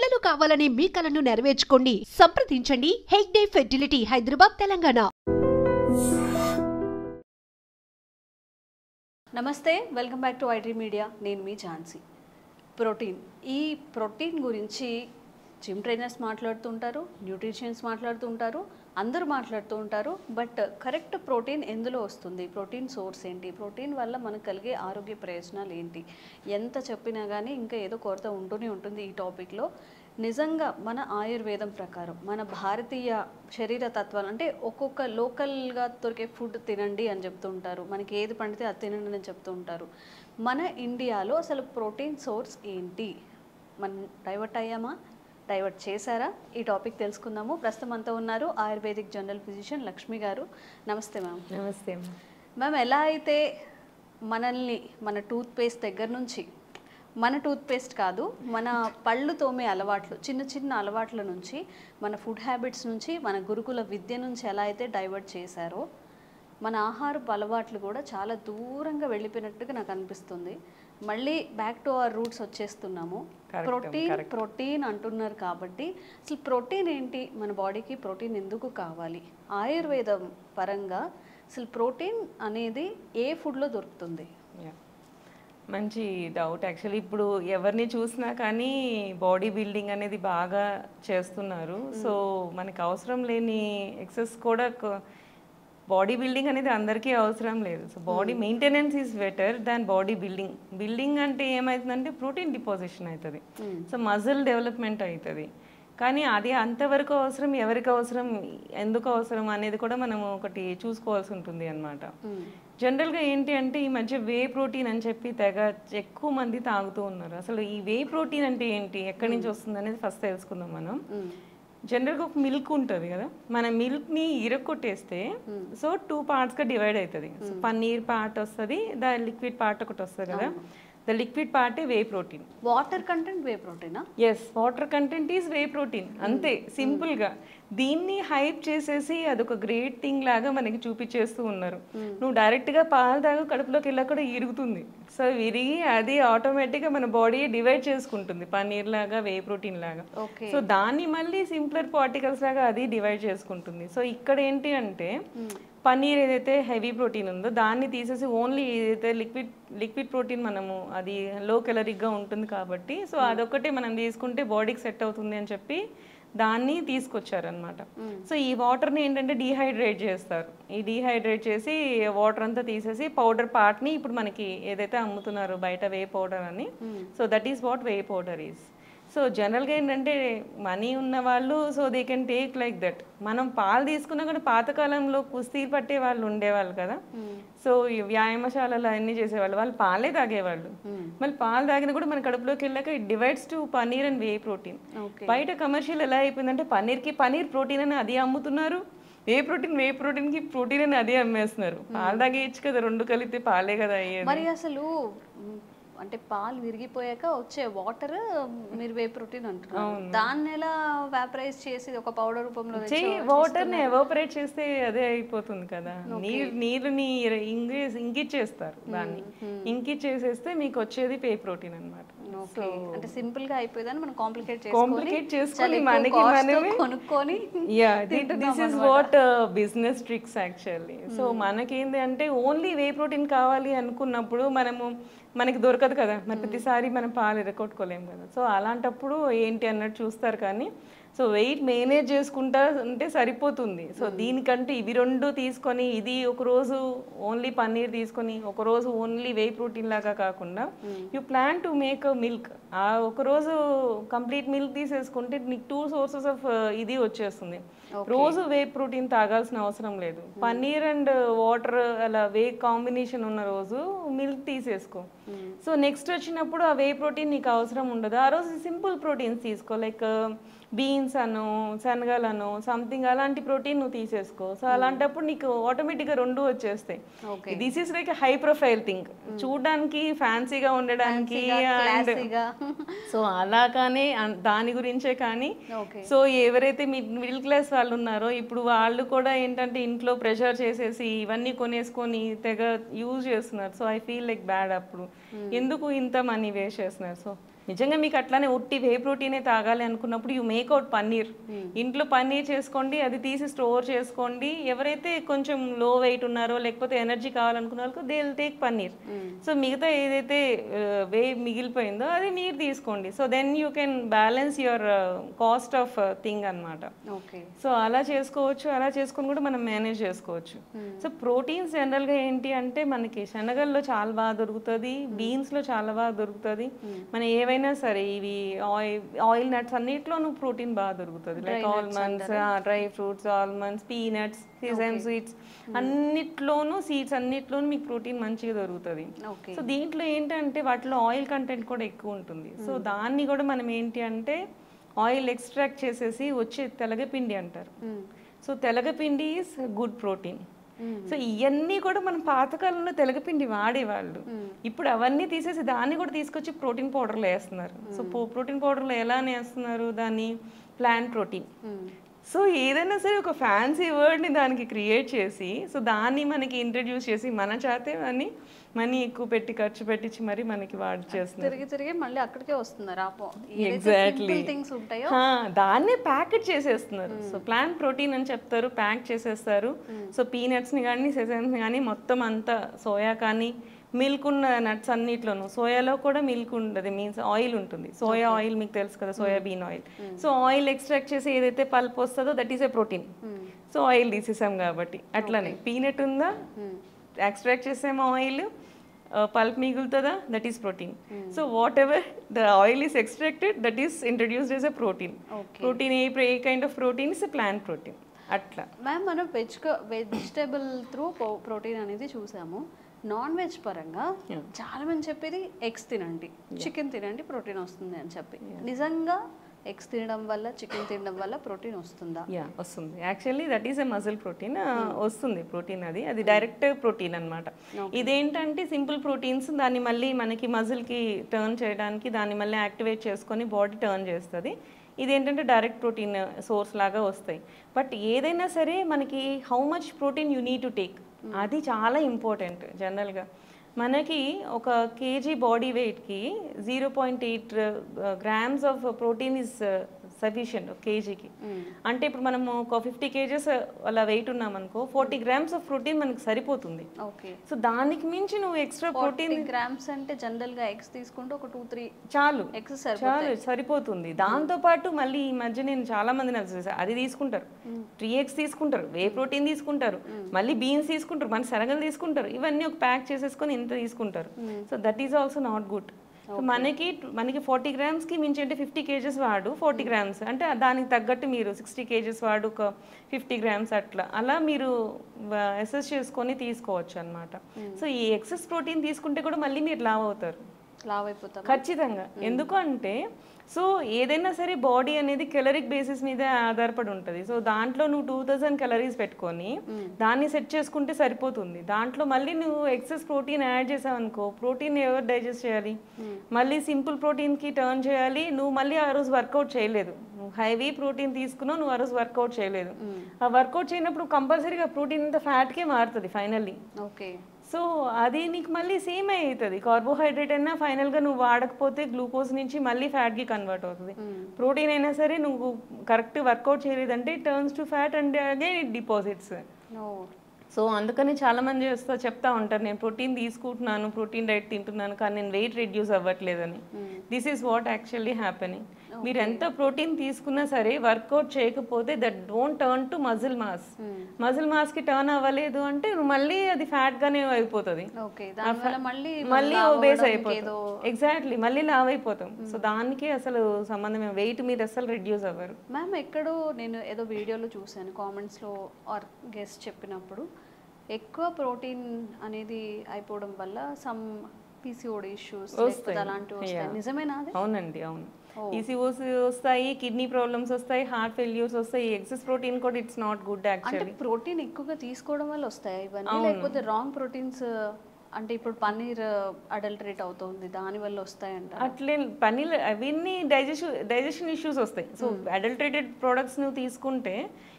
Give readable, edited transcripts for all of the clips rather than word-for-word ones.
పిల్లలు కావాలని మీ కలను నెరవేర్చుకోండి. సంప్రదించండి హెగ్డే ఫెర్టిలిటీ, హైదరాబాద్, తెలంగాణ. నమస్తే, welcome back to iDream media. నేను మీ ఝాన్సీ. ఈ ప్రోటీన్ గురించి జిమ్ ట్రైనర్స్ మాట్లాడుతుంటారు, న్యూట్రిషన్స్ మాట్లాడుతుంటారు, అందరూ మాట్లాడుతూ ఉంటారు. బట్ కరెక్ట్ ప్రోటీన్ ఎందులో వస్తుంది, ప్రోటీన్ సోర్స్ ఏంటి, ప్రోటీన్ వల్ల మనకు కలిగే ఆరోగ్య ప్రయోజనాలు ఏంటి, ఎంత చెప్పినా కానీ ఇంకా ఏదో కొరత ఉంటూనే ఉంటుంది ఈ టాపిక్లో. నిజంగా మన ఆయుర్వేదం ప్రకారం, మన భారతీయ శరీర తత్వాలు అంటే ఒక్కొక్క లోకల్గా దొరికే ఫుడ్ తినండి అని చెప్తూ ఉంటారు, మనకి ఏది పండితే అది తినండి అని చెప్తూ ఉంటారు. మన ఇండియాలో అసలు ప్రోటీన్ సోర్స్ ఏంటి, మనం డైవర్ట్ అయ్యామా, డైవర్ట్ చేశారా? ఈ టాపిక్ తెలుసుకుందాము. ప్రస్తుతం అంతా ఉన్నారు ఆయుర్వేదిక్ జనరల్ ఫిజిషియన్ లక్ష్మి గారు. నమస్తే మ్యామ్. నమస్తే మ్యామ్. ఎలా అయితే మనల్ని మన టూత్పేస్ట్ దగ్గర నుంచి, మన టూత్పేస్ట్ కాదు, మన పళ్ళు తోమే అలవాట్లు, చిన్న చిన్న అలవాట్ల నుంచి, మన ఫుడ్ హ్యాబిట్స్ నుంచి, మన గురుకుల విద్య నుంచి ఎలా అయితే డైవర్ట్ చేశారో, మన ఆహారపు అలవాట్లు కూడా చాలా దూరంగా వెళ్ళిపోయినట్టుగా నాకు అనిపిస్తుంది. మళ్ళీ బ్యాక్ టు అవర్ రూట్స్ వచ్చేస్తున్నాము. ప్రోటీన్ అంటున్నారు కాబట్టి అసలు ప్రోటీన్ ఏంటి, మన బాడీకి ప్రోటీన్ ఎందుకు కావాలి, ఆయుర్వేదం పరంగా అసలు ప్రోటీన్ అనేది ఏ ఫుడ్లో దొరుకుతుంది? మంచి డౌట్. యాక్చువల్లీ ఇప్పుడు ఎవరిని చూసినా కానీ బాడీ బిల్డింగ్ అనేది బాగా చేస్తున్నారు. సో మనకి అవసరం లేని ఎక్సెస్ కూడా, బాడీ బిల్డింగ్ అనేది అందరికీ అవసరం లేదు. So body maintenance is better than body building. Building అంటే ఏమవుతుందంటే ప్రోటీన్ డిపాజిషన్ అవుతుంది, సో మజిల్ డెవలప్మెంట్ అవుతుంది. కానీ అది అంతవరకు అవసరం, ఎవరికి అవసరం, ఎందుకు అవసరం అనేది కూడా మనం ఒకటి చూసుకోవాల్సి ఉంటుంది అన్నమాట. జనరల్గా ఏంటి అంటే ఈ మధ్య వే ప్రోటీన్ అని చెప్పి తెగ ఎక్కువ మంది తాగుతూ ఉన్నారు. అసలు ఈ వే ప్రోటీన్ అంటే ఏంటి, ఎక్కడి నుంచి వస్తుంది అనేది ఫస్ట్ తెలుసుకుందాం మనం. జనరల్గా ఒక మిల్క్ ఉంటుంది కదా, మన మిల్క్ని ఇరక్కొట్టేస్తే సో 2 పార్ట్స్గా డివైడ్ అవుతుంది. సో పన్నీర్ పార్ట్ వస్తుంది, ద లిక్విడ్ పార్ట్ ఒకటి వస్తుంది కదా. The liquid part whey protein. Water content whey ప్రోటీనా? Yes, water content is whey protein, అంతే సింపుల్గా. దీన్ని హైప్ చేసేసి అదొక గ్రేట్ థింగ్ లాగా మనకి చూపించేస్తూ ఉన్నారు. నువ్వు డైరెక్ట్గా పాలు తాగు, కడుపులోకి వెళ్ళా కూడా ఇరుగుతుంది. సో విరిగి అది ఆటోమేటిక్గా మన బాడీ డివైడ్ చేసుకుంటుంది, పన్నీర్ లాగా, వే ప్రోటీన్ లాగా. సో దాన్ని మళ్ళీ సింప్లర్ పార్టికల్స్ లాగా అది డివైడ్ చేసుకుంటుంది. సో ఇక్కడ ఏంటి అంటే పన్నీర్ ఏదైతే హెవీ ప్రోటీన్ ఉందో దాన్ని తీసేసి ఓన్లీ ఏదైతే లిక్విడ్ ప్రోటీన్ మనము, అది లో కెలరిక్గా ఉంటుంది కాబట్టి సో అదొక్కటే మనం తీసుకుంటే బాడీకి సెట్ అవుతుంది అని చెప్పి దాన్ని తీసుకొచ్చారనమాట. సో ఈ వాటర్ని ఏంటంటే డీహైడ్రేట్ చేస్తారు. ఈ డీహైడ్రేట్ చేసి వాటర్ అంతా తీసేసి పౌడర్ పార్ట్ని ఇప్పుడు మనకి ఏదైతే అమ్ముతున్నారో బయట వే పౌడర్ అని, so that is what way powder is. So జనరల్గా ఏంటంటే మనీ ఉన్న వాళ్ళు so they can take like that. మనం పాలు తీసుకున్నా కూడా పాతకాలంలో కుస్తీలు పట్టే వాళ్ళు ఉండేవాళ్ళు కదా, సో వ్యాయామశాలలో అన్నీ చేసేవాళ్ళు, వాళ్ళు పాలే తాగేవాళ్ళు. మళ్ళీ పాలు తాగినా కూడా మన కడుపులోకి వెళ్ళాక it divides to paneer and whey protein. బయట కమర్షియల్ ఎలా అయిపోయిందంటే పన్నీర్కి పన్నీర్ ప్రోటీన్ అని అది అమ్ముతున్నారు, వే ప్రోటీన్కి ప్రోటీన్ అని అదే అమ్మేస్తున్నారు. పాలు తాగేయచ్చు కదా, రెండు కలిపితే పాలే కదా అయ్యేది. మరి అసలు అంటే పాలు విరిగిపోయాక వచ్చే వాటర్ మీరు వే ప్రోటీన్ అంటున్నారు, దాన్ని ఎలా వాపరైజ్ చేసి ఒక పౌడర్ రూపంలో వాటర్ని ఎవాపరేట్ చేస్తే అదే అయిపోతుంది కదా. నీరుని ఇంకిచ్చేస్తారు, దాన్ని ఇంకిచ్చేసేస్తే మీకు వచ్చేది వే ప్రోటీన్ అనమాట. అంటే సింపుల్ గా అయిపోయిందని మనం కాంప్లికేట్ చేసుకొని మనకి కొనుక్కొని this is what business tricks actually. So మనకేంది అంటే ఓన్లీ వే ప్రోటీన్ కావాలి అనుకున్నప్పుడు మనకి దొరకదు కదా, మరి ప్రతిసారి మనం పాలు ఎరగొట్టుకోలేము కదా. సో అలాంటప్పుడు ఏంటి అన్నట్టు చూస్తారు. కానీ సో వెయిట్ మేనేజ్ చేసుకుంటా అంటే సరిపోతుంది. సో దీనికంటే ఇవి రెండు తీసుకొని, ఇది ఒకరోజు ఓన్లీ పన్నీర్ తీసుకొని ఒకరోజు ఓన్లీ వే ప్రోటీన్ లాగా కాకుండా you plan to make milk. ఆ ఒకరోజు కంప్లీట్ మిల్క్ తీసేసుకుంటే నీకు 2 సోర్సెస్ ఆఫ్ ఇది వచ్చేస్తుంది. రోజు వే ప్రోటీన్ తాగాల్సిన అవసరం లేదు. పన్నీర్ అండ్ వాటర్ అలా వే కాంబినేషన్ ఉన్న రోజు మిల్క్ తీసేసుకో. సో నెక్స్ట్ వచ్చినప్పుడు ఆ వే ప్రోటీన్ నీకు అవసరం ఉండదు. ఆ రోజు సింపుల్ ప్రోటీన్స్ తీసుకో, లైక్ బీన్స్ అను, శనగలను, సంథింగ్ అలాంటి ప్రోటీన్ నువ్వు తీసేసుకో. సో అలాంటప్పుడు నీకు ఆటోమేటిక్గా 2 వచ్చేస్తాయి. This is like high profile thing, చూడడానికి ఫ్యాన్సీగా ఉండడానికి. సో అలాగానే దాని గురించే. కానీ సో ఎవరైతే మిడిల్ క్లాస్ వాళ్ళు ఉన్నారో ఇప్పుడు వాళ్ళు కూడా ఏంటంటే ఇంట్లో ప్రెషర్ చేసేసి ఇవన్నీ కొనేసుకొని తెగ యూజ్ చేస్తున్నారు. So I feel like bad. అప్పుడు ఎందుకు ఇంత మనీ వేస్ట్ చేస్తున్నారు? సో నిజంగా మీకు అట్లానే ఒట్టి వే ప్రోటీనే తాగాలి అనుకున్నప్పుడు యూ మేక్అవుట్ పన్నీర్. ఇంట్లో పన్నీర్ చేసుకోండి, అది తీసి స్టోర్ చేసుకోండి. ఎవరైతే కొంచెం లో వెయిట్ ఉన్నారో లేకపోతే ఎనర్జీ కావాలనుకున్నారో they will take paneer. So మిగతా ఏదైతే వే మిగిలిపోయిందో అది మీరు తీసుకోండి. So then you can balance your cost of thing అనమాట. సో అలా చేసుకోవచ్చు, అలా చేసుకొని కూడా మనం మేనేజ్ చేసుకోవచ్చు. సో ప్రోటీన్స్ జనరల్గా ఏంటి అంటే మనకి శనగల్లో చాలా బాగా దొరుకుతుంది, బీన్స్లో చాలా బాగా దొరుకుతుంది. మన ఏవైనా సరే ఇవి ఆయిల్ నట్స్ అన్నిట్లోనూ ప్రోటీన్ బాగా దొరుకుతుంది. Like almonds, dry fruits, almonds, peanuts, season seeds అన్నిట్లోనూ, సీడ్స్ అన్నిట్లోనూ మీకు ప్రోటీన్ మంచిగా దొరుకుతుంది. సో దీంట్లో ఏంటంటే వాటిలో ఆయిల్ కంటెంట్ కూడా ఎక్కువ ఉంటుంది. సో దాన్ని కూడా మనం ఏంటి అంటే ఆయిల్ ఎక్స్ట్రాక్ట్ చేసేసి వచ్చే తెలగపిండి అంటారు. సో తెలగపిండి ఈజ్ గుడ్ ప్రోటీన్. సో ఇవన్నీ కూడా మనం పాతకాలంలో తెలగపిండి వాడేవాళ్ళు. ఇప్పుడు అవన్నీ తీసేసి దాన్ని కూడా తీసుకొచ్చి ప్రోటీన్ పౌడర్లో వేస్తున్నారు. సో ప్రోటీన్ పౌడర్లో ఎలా వేస్తున్నారు దాన్ని? Plant protein. సో ఏదైనా సరే ఒక ఫ్యాన్సీ వర్డ్ని దానికి క్రియేట్ చేసి సో దాన్ని మనకి ఇంట్రడ్యూస్ చేసి మన చేతే అని మనీ ఎక్కువ పెట్టి ఖర్చు పెట్టించి మరి మనకి వాడి చేస్తున్నారు. తిరిగి మళ్ళీ అక్కడికే వస్తున్నారు. ఎగ్జాక్ట్లీ దాన్నే ప్యాకెట్ చేసేస్తున్నారు. సో ప్లాంట్ ప్రోటీన్ అని చెప్తారు, ప్యాక్ చేసేస్తారు. సో పీనట్స్ని కానీ సెసమ్స్ని కానీ మొత్తం అంతా సోయా కానీ మిల్క్ ఉన్న నట్స్ అన్నిట్లోనూ, సోయాలో కూడా మిల్క్ ఉంటుంది, మీన్స్ ఆయిల్ ఉంటుంది. సోయా ఆయిల్ మీకు తెలుసు కదా, soybean oil. So oil extract చేసి ఏదైతే పల్ప్ వస్తుందో that is a protein. So oil తీసేసాం కాబట్టి అట్లానే పీనట్ ఉందా, ఎక్స్ట్రాక్ట్ చేసాము ఆయిల్, పల్ప్ మిగులుతుందా, that is protein. So whatever the oil is extracted that is introduced as a protein. Protein a kind of protein is a plant protein. అట్లా ma'am మనం vegetable through protein అనేది చూసాము. Non veg పరంగా చాలా మంది చెప్పేది eggs తినండి, chicken తినండి, ప్రోటీన్ వస్తుంది అని చెప్పి. నిజంగా ఎగ్స్ తినడం వల్ల, చికెన్ తినడం వల్ల ప్రోటీన్ వస్తుందా? వస్తుంది. Actually that is a muscle protein. వస్తుంది ప్రోటీన్, అది డైరెక్ట్ ప్రోటీన్ అనమాట. ఇదేంటంటే సింపుల్ ప్రోటీన్స్, దాన్ని మళ్ళీ మనకి మజిల్కి టర్న్ చేయడానికి దాన్ని మళ్ళీ యాక్టివేట్ చేసుకొని బాడీ టర్న్ చేస్తుంది. ఇదేంటంటే డైరెక్ట్ ప్రోటీన్ సోర్స్ లాగా వస్తాయి. బట్ ఏదైనా సరే మనకి how much protein you need to take అది చాలా ఇంపార్టెంట్. జనరల్గా మనకి ఒక కేజీ బాడీ వెయిట్కి 0.8 grams of protein is sufficient కేజీకి. అంటే ఇప్పుడు మనము ఒక 50 kgs అలా వెయిట్ ఉన్నాం అనుకో, 40 grams ఆఫ్ ప్రోటీన్ మనకి సరిపోతుంది. సో దానికి మించి నువ్వు ఎక్స్ట్రా ప్రోటీన్ గ్రామ్స్ అంటే జనరల్ గా ఎగ్స్ తీసుకుంటే ఒక 2-3 చాలు సరిపోతుంది. దాంతో పాటు మళ్ళీ ఈ మధ్య నేను చాలా మందిని అది తీసుకుంటారు, 3 eggs తీసుకుంటారు, వే ప్రోటీన్ తీసుకుంటారు, మళ్ళీ బీన్స్ తీసుకుంటారు, మన శనగలు తీసుకుంటారు, ఇవన్నీ ఒక ప్యాక్ చేసేసుకొని ఇంత తీసుకుంటారు. So that is also not good. మనకి 40 grams మించి అంటే 50 kgs వాడు 40 grams అంటే దానికి తగ్గట్టు మీరు 60 kgs వాడు ఒక 50 grams అలా మీరు అసెస్ చేసుకొని తీసుకోవచ్చు అనమాట. సో ఈ ఎక్సెస్ ప్రోటీన్ తీసుకుంటే కూడా మళ్ళీ మీరు లావ్ అయిపోతారు ఖచ్చితంగా. ఎందుకు అంటే సో ఏదైనా సరే బాడీ అనేది కెలరిక్ బేసిస్ మీద ఆధారపడి ఉంటుంది. సో దాంట్లో నువ్వు 2000 calories పెట్టుకొని దాన్ని సెట్ చేసుకుంటే సరిపోతుంది. దాంట్లో మళ్ళీ నువ్వు ఎక్సెస్ ప్రోటీన్ యాడ్ చేసావు అనుకో, ప్రోటీన్ ఎవరు డైజెస్ట్ చేయాలి? మళ్ళీ సింపుల్ ప్రోటీన్కి టర్న్ చేయాలి. నువ్వు మళ్ళీ ఆ రోజు వర్కౌట్ చేయలేదు, నువ్వు హెవీ ప్రోటీన్ తీసుకున్నావు, నువ్వు ఆ రోజు వర్కౌట్ చేయలేదు. ఆ వర్కౌట్ చేయనప్పుడు కంపల్సరీగా ప్రోటీన్ అంతా ఫ్యాట్కే మారుతుంది ఫైనల్లీ. సో అది నీకు మళ్ళీ సేమ్ అవుతుంది. కార్బోహైడ్రేట్ అయినా ఫైనల్గా నువ్వు వాడకపోతే గ్లూకోజ్ నుంచి మళ్ళీ ఫ్యాట్కి కన్వర్ట్ అవుతుంది. ప్రోటీన్ అయినా సరే నువ్వు కరెక్ట్ వర్కౌట్ చేయలేదంటే turns to fat and again it deposits. So అందుకని చాలామంది చెప్తా ఉంటారు, నేను ప్రోటీన్ తీసుకుంటున్నాను, ప్రోటీన్ డైట్ తింటున్నాను, కానీ నేను వెయిట్ రిడ్యూస్ అవ్వట్లేదని. This is what actually happening. మీరు ఎంత ప్రోటీన్ తీసుకున్నా సరే వర్కౌట్ చేయకపోతే that don't turn to muscle mass. Muscle మాస్కి టర్న్ అవ్వలేదు అంటే మళ్ళీ అది ఫ్యాట్గానే అయిపోతుంది, మళ్ళీ ఒబేస్ అయిపోతుంది. ఎగ్జాక్ట్లీ, మళ్ళీ లావ్ అయిపోతాం. సో దానికి అసలు సంబంధం, వెయిట్ మీరు అసలు రిడ్యూస్ అవ్వరు. మ్యామ్ ఎక్కడో నేను ఏదో వీడియోలో చూసాను, కామెంట్స్లో ఆర్ గెస్ట్ చెప్పినప్పుడు ఎక్కువ ప్రోటీన్ అనేది అయిపోవడం వల్ల సమ్ PCOD ఇష్యూస్ అలాంటివి వస్తాయి, నిజమేనా? అవునండి, అవును. PCOS వస్తాయి, కిడ్నీ ప్రాబ్లమ్స్ వస్తాయి, హార్ట్ ఫెయిల్యూర్స్ వస్తాయి. ఎక్సెస్ ప్రోటీన్ కూడా it's not good actually. Protein ఎక్కువగా తీసుకోవడం వల్ల వస్తాయి ఇవన్నీ, లేకపోతే రాంగ్ ప్రోటీన్స్ అంటే ఇప్పుడు పన్నీర్ అడల్టరేట్ అవుతుంది, దానివల్ల వస్తాయంట. అట్లే పన్నీర్ అవన్నీ డైజెషన్ ఇష్యూస్ వస్తాయి. సో అడల్టరేటెడ్ ప్రోడక్ట్స్ నువ్వు తీసుకుంటే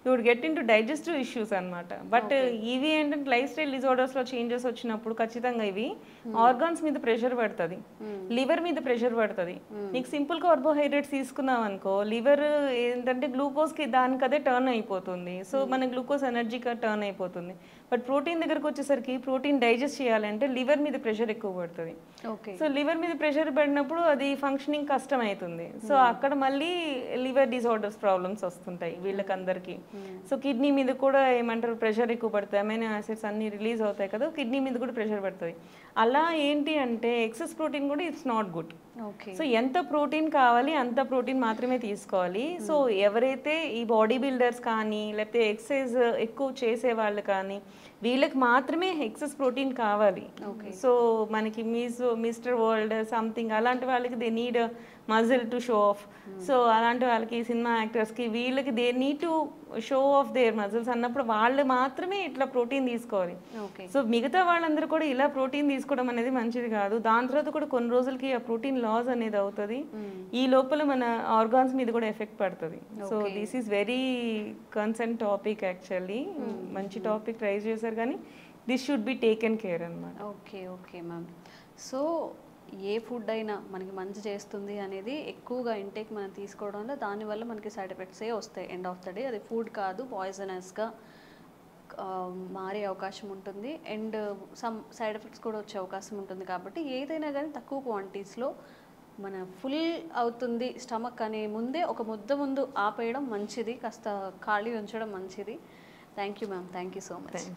you would get into digestive issues అనమాట. బట్ ఇవి ఏంటంటే లైఫ్ స్టైల్ డిజార్డర్స్లో చేంజెస్ వచ్చినప్పుడు ఖచ్చితంగా ఇవి ఆర్గాన్స్ మీద ప్రెషర్ పడుతుంది, లివర్ మీద ప్రెషర్ పడుతుంది. నీకు సింపుల్ కార్బోహైడ్రేట్స్ తీసుకున్నావు అనుకో, లివర్ ఏంటంటే గ్లూకోజ్కి దానికి అదే టర్న్ అయిపోతుంది. సో మన గ్లూకోజ్ ఎనర్జీగా టర్న్ అయిపోతుంది. బట్ ప్రోటీన్ దగ్గరకు వచ్చేసరికి ప్రోటీన్ డైజెస్ట్ చేయాలంటే లివర్ మీద ప్రెషర్ ఎక్కువ పడుతుంది. సో లివర్ మీద ప్రెషర్ పడినప్పుడు అది ఫంక్షనింగ్ కష్టం అవుతుంది. సో అక్కడ మళ్ళీ లివర్ డిజార్డర్స్ ప్రాబ్లమ్స్ వస్తుంటాయి వీళ్ళకందరికీ. సో కిడ్నీ మీద కూడా ఏమంటారు ప్రెషర్ ఎక్కువ పడుతుంది, అమైనో యాసిడ్స్ అన్ని రిలీజ్ అవుతాయి కదా, కిడ్నీ మీద కూడా ప్రెషర్ పడుతుంది. అలా ఏంటి అంటే ఎక్సెస్ ప్రోటీన్ కూడా ఇట్స్ నాట్ గుడ్. సో ఎంత ప్రోటీన్ కావాలి అంత ప్రోటీన్ మాత్రమే తీసుకోవాలి. సో ఎవరైతే ఈ బాడీ బిల్డర్స్ కానీ లేకపోతే ఎక్సర్సైజ్ ఎక్కువ చేసే వాళ్ళు కానీ వీళ్ళకి మాత్రమే ఎక్సెస్ ప్రోటీన్ కావాలి. సో మనకి మిస్టర్ వరల్డ్ సంథింగ్ అలాంటి వాళ్ళకి they need muscle to show off. So అలాంటి వాళ్ళకి సినిమా యాక్టర్స్కి వీళ్ళకి they need to show of their muscles అన్నప్పుడు వాళ్ళు మాత్రమే ఇట్లా ప్రోటీన్ తీసుకోవాలి. సో మిగతా వాళ్ళందరూ కూడా ఇలా ప్రోటీన్ తీసుకోవడం అనేది మంచిది కాదు. దాని తర్వాత కూడా కొన్ని రోజులకి ఆ ప్రోటీన్ లాస్ అనేది అవుతుంది. ఈ లోపల మన ఆర్గాన్స్ మీద కూడా ఎఫెక్ట్ పడుతుంది. So this is very concern topic actually. మంచి టాపిక్ ట్రై చేశారు కానీ this should be taken care అన్నమాట. Okay okay ma'am. సో ఏ ఫుడ్ అయినా మనకి మంచి చేస్తుంది అనేది ఎక్కువగా ఇంటేక్ మనం తీసుకోవడం వల్ల దానివల్ల మనకి సైడ్ ఎఫెక్ట్సే వస్తాయి. ఎండ్ ఆఫ్ ద డే అది ఫుడ్ కాదు, పాయిజనస్గా మారే అవకాశం ఉంటుంది. అండ్ సమ్ సైడ్ ఎఫెక్ట్స్ కూడా వచ్చే అవకాశం ఉంటుంది. కాబట్టి ఏదైనా కానీ తక్కువ క్వాంటిటీస్లో మన ఫుల్ అవుతుంది స్టమక్ అనే ముందే ఒక ముందు ఆపేయడం మంచిది, కాస్త ఖాళీ ఉంచడం మంచిది. Thank you ma'am, thank you so much.